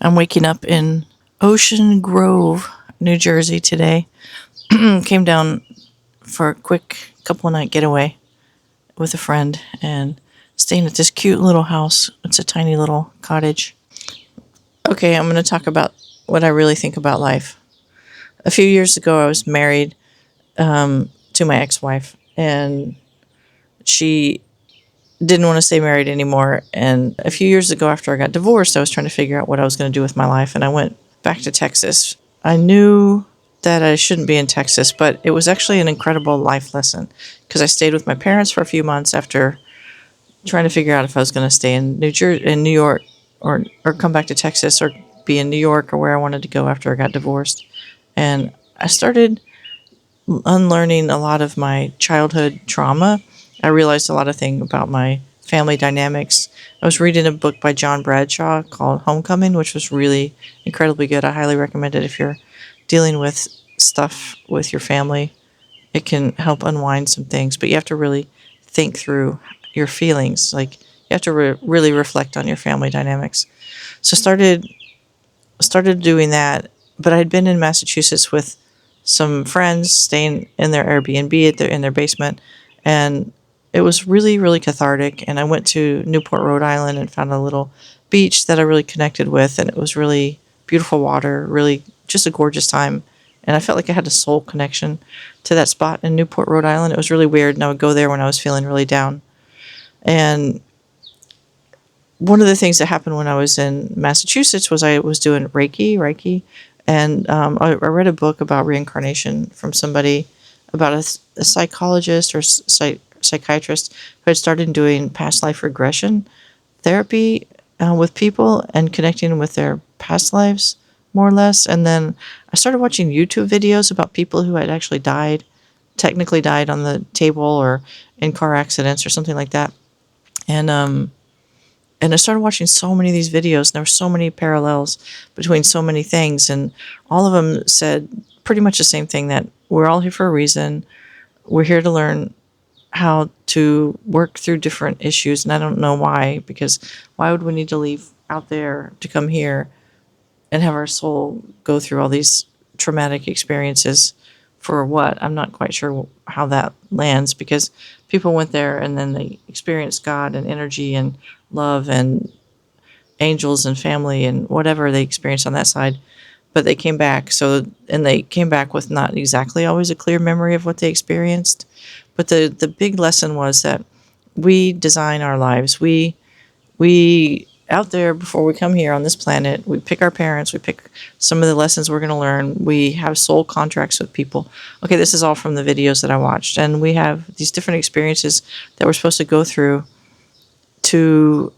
I'm waking up in Ocean Grove, New Jersey today. Came down for a quick couple of night getaway with a friend and staying at this cute little house. It's a tiny little cottage. Okay, I'm going to talk about what I really think about life. A few years ago, I was married to my ex-wife, and she didn't want to stay married anymore. And a few years ago, after I got divorced, I was trying to figure out what I was going to do with my life, and I went back to Texas. I knew that I shouldn't be in Texas, but it was actually an incredible life lesson because I stayed with my parents for a few months after trying to figure out if I was going to stay in New York, or come back to Texas, or be in New York, or where I wanted to go after I got divorced. And I started unlearning a lot of my childhood trauma. I realized a lot of things about my family dynamics. I was reading a book by John Bradshaw called Homecoming, which was really incredibly good. I highly recommend it if you're dealing with stuff with your family. It can help unwind some things, but you have to really think through your feelings. Like, you have to really reflect on your family dynamics. So started doing that, but I'd been in Massachusetts with some friends, staying in their Airbnb in their basement, and it was really, really cathartic. And I went to Newport, Rhode Island, and found a little beach that I really connected with, and it was really beautiful water, really just a gorgeous time. And I felt like I had a soul connection to that spot in Newport, Rhode Island. It was really weird, and I would go there when I was feeling really down. And one of the things that happened when I was in Massachusetts was I was doing Reiki, and I read a book about reincarnation from somebody, about a psychologist or psychiatrist who had started doing past life regression therapy with people and connecting with their past lives, more or less. And then I started watching YouTube videos about people who had actually technically died on the table or in car accidents or something like that. And I started watching so many of these videos, and there were so many parallels between so many things, and all of them said pretty much the same thing, that we're all here for a reason. We're here to learn how to work through different issues, and I don't know why, because why would we need to leave out there to come here and have our soul go through all these traumatic experiences for what? I'm not quite sure how that lands, because people went there and then they experienced God and energy and love and angels and family and whatever they experienced on that side. But they came back. And they came back with not exactly always a clear memory of what they experienced. But the big lesson was that we design our lives. We out there, before we come here on this planet, we pick our parents, we pick some of the lessons we're going to learn. We have soul contracts with people. Okay, this is all from the videos that I watched. And we have these different experiences that we're supposed to go through to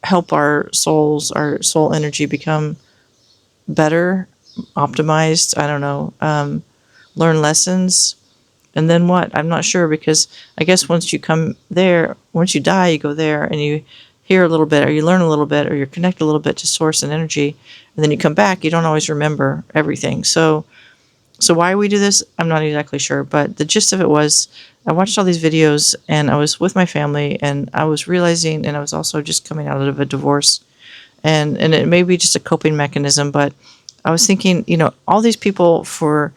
help our soul energy become better, optimized, I don't know, learn lessons. And then what? I'm not sure, because I guess once you die, you go there and you hear a little bit, or you learn a little bit, or you connect a little bit to source and energy, and then you come back, you don't always remember everything. So why we do this, I'm not exactly sure, but the gist of it was I watched all these videos, and I was with my family, and I was realizing, and I was also just coming out of a divorce, and it may be just a coping mechanism, but I was thinking, all these people for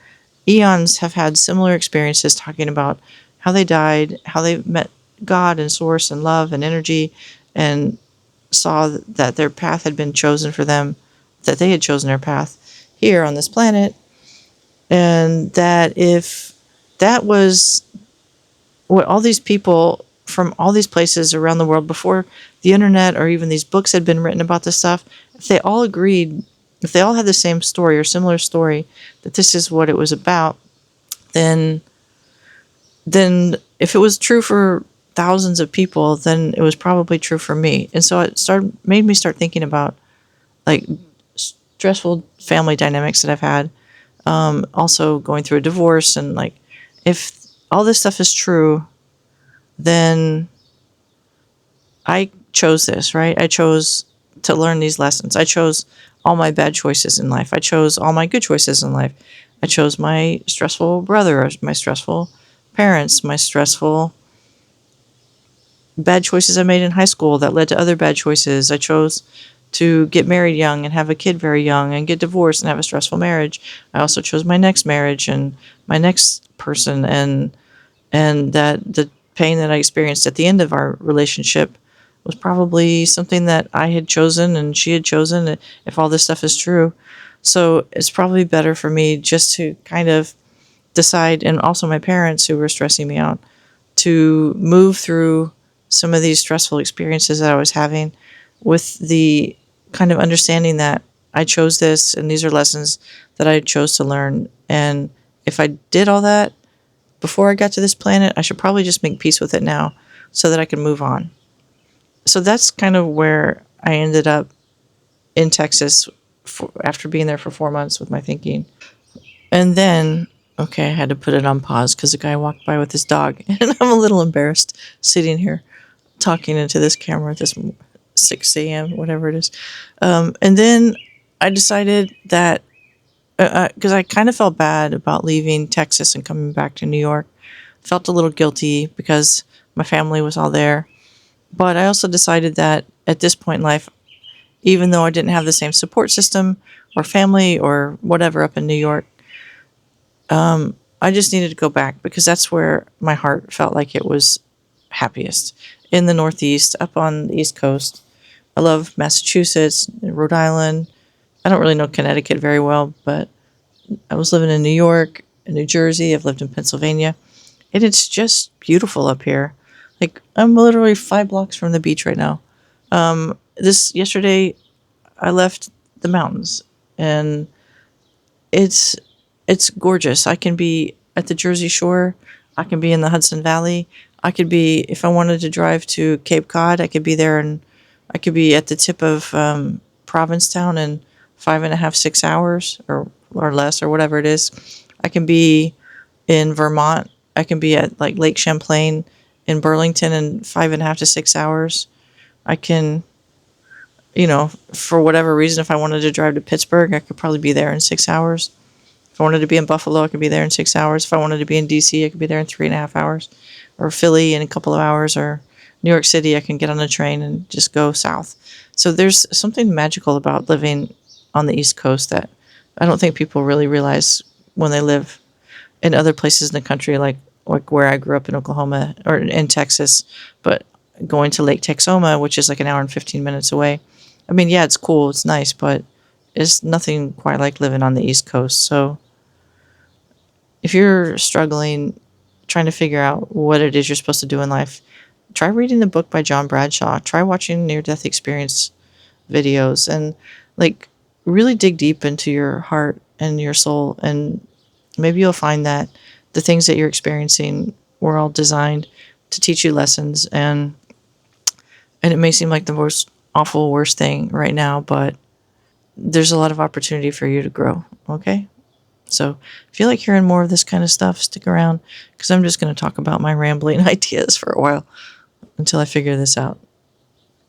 eons have had similar experiences, talking about how they died, how they met God and source and love and energy, and saw that their path had been chosen for them, that they had chosen their path here on this planet, and that if that was what all these people from all these places around the world before the internet or even these books had been written about this stuff, if they all agreed, if they all had the same story or similar story, that this is what it was about, then then if it was true for thousands of people, then it was probably true for me. And so it made me start thinking about like stressful family dynamics that I've had. Also going through a divorce, and like, if all this stuff is true, then I chose this, right? I chose to learn these lessons. I chose all my bad choices in life. I chose all my good choices in life. I chose my stressful brother, my stressful parents, my stressful bad choices I made in high school that led to other bad choices. I chose to get married young and have a kid very young and get divorced and have a stressful marriage. I also chose my next marriage and my next person, and that the pain that I experienced at the end of our relationship was probably something that I had chosen and she had chosen, if all this stuff is true. So it's probably better for me just to kind of decide, and also my parents who were stressing me out, to move through some of these stressful experiences that I was having with the kind of understanding that I chose this and these are lessons that I chose to learn. And if I did all that before I got to this planet, I should probably just make peace with it now so that I can move on. So that's kind of where I ended up in Texas after being there for 4 months with my thinking. And then, okay, I had to put it on pause because a guy walked by with his dog, and I'm a little embarrassed sitting here talking into this camera at this 6 a.m., whatever it is. And then I decided that, because I kind of felt bad about leaving Texas and coming back to New York, felt a little guilty because my family was all there. But I also decided that at this point in life, even though I didn't have the same support system or family or whatever up in New York, I just needed to go back because that's where my heart felt like it was happiest, in the Northeast, up on the East Coast. I love Massachusetts, Rhode Island. I don't really know Connecticut very well, but I was living in New York, in New Jersey. I've lived in Pennsylvania, and it's just beautiful up here. Like, I'm literally 5 blocks from the beach right now. This yesterday, I left the mountains, and it's it's gorgeous. I can be at the Jersey Shore. I can be in the Hudson Valley. I could be, if I wanted to drive to Cape Cod, I could be there, and I could be at the tip of Provincetown in 5.5, 6 hours, or less, or whatever it is. I can be in Vermont. I can be at like Lake Champlain in Burlington in 5.5 to 6 hours. I can, for whatever reason, if I wanted to drive to Pittsburgh, I could probably be there in 6 hours. If I wanted to be in Buffalo, I could be there in 6 hours. If I wanted to be in DC, I could be there in 3.5 hours. Or Philly in a couple of hours. Or New York City, I can get on a train and just go south. So there's something magical about living on the East Coast that I don't think people really realize when they live in other places in the country, like where I grew up in Oklahoma or in Texas, but going to Lake Texoma, which is like an hour and 15 minutes away. I mean, yeah, it's cool, it's nice, but it's nothing quite like living on the East Coast. So if you're struggling trying to figure out what it is you're supposed to do in life, try reading the book by John Bradshaw. Try watching near-death experience videos, and like really dig deep into your heart and your soul, and maybe you'll find that the things that you're experiencing were all designed to teach you lessons. And it may seem like the most awful worst thing right now, but there's a lot of opportunity for you to grow. Okay? So if you like hearing more of this kind of stuff, stick around, because I'm just going to talk about my rambling ideas for a while until I figure this out.